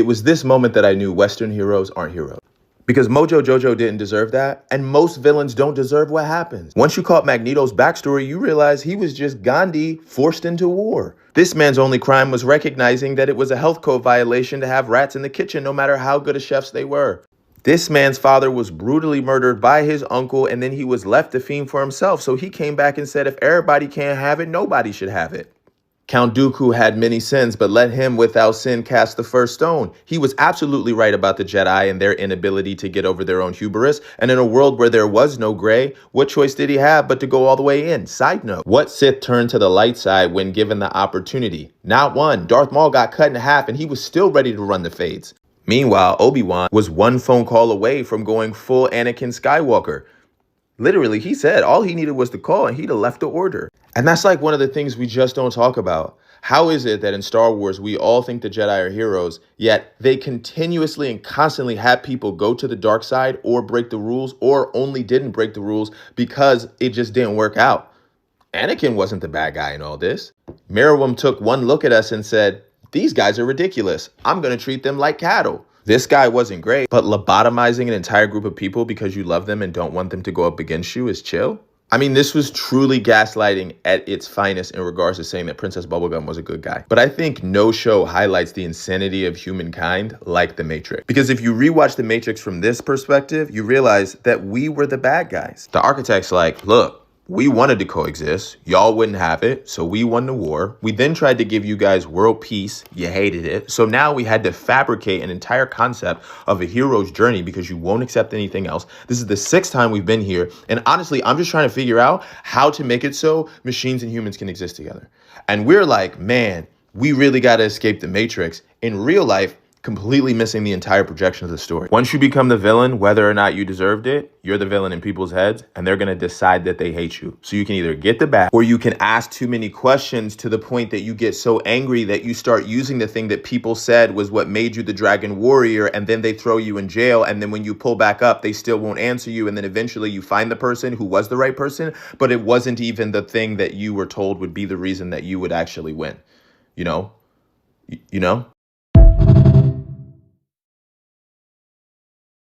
It was this moment that I knew Western heroes aren't heroes. Because Mojo Jojo didn't deserve that, and most villains don't deserve what happens. Once you caught Magneto's backstory, you realize he was just Gandhi forced into war. This man's only crime was recognizing that it was a health code violation to have rats in the kitchen no matter how good of chefs they were. This man's father was brutally murdered by his uncle, and then he was left to fend for himself, so he came back and said if everybody can't have it, nobody should have it. Count Dooku had many sins, but let him without sin cast the first stone. He was absolutely right about the Jedi and their inability to get over their own hubris. And in a world where there was no gray, what choice did he have but to go all the way in? Side note, what Sith turned to the light side when given the opportunity? Not one. Darth Maul got cut in half and he was still ready to run the fades. Meanwhile, Obi-Wan was one phone call away from going full Anakin Skywalker. Literally, he said all he needed was the call and he'd have left the order. And that's like one of the things we just don't talk about. How is it that in Star Wars, we all think the Jedi are heroes, yet they continuously and constantly have people go to the dark side or break the rules or only didn't break the rules because it just didn't work out? Anakin wasn't the bad guy in all this. Merriwam took one look at us and said, these guys are ridiculous. I'm going to treat them like cattle. This guy wasn't great, but lobotomizing an entire group of people because you love them and don't want them to go up against you is chill? I mean, this was truly gaslighting at its finest in regards to saying that Princess Bubblegum was a good guy. But I think no show highlights the insanity of humankind like The Matrix. Because if you rewatch The Matrix from this perspective, you realize that we were the bad guys. The architect's like, look, we wanted to coexist. Y'all wouldn't have it, so we won the war. We then tried to give you guys world peace. You hated it. So now we had to fabricate an entire concept of a hero's journey because you won't accept anything else. This is the 6th time we've been here. And honestly, I'm just trying to figure out how to make it so machines and humans can exist together. And we're like, man, we really got to escape the Matrix. In real life, completely missing the entire projection of the story. Once you become the villain, whether or not you deserved it, you're the villain in people's heads, and they're going to decide that they hate you. So you can either get the bad, or you can ask too many questions to the point that you get so angry that you start using the thing that people said was what made you the Dragon Warrior, and then they throw you in jail, and then when you pull back up, they still won't answer you, and then eventually you find the person who was the right person, but it wasn't even the thing that you were told would be the reason that you would actually win. You know?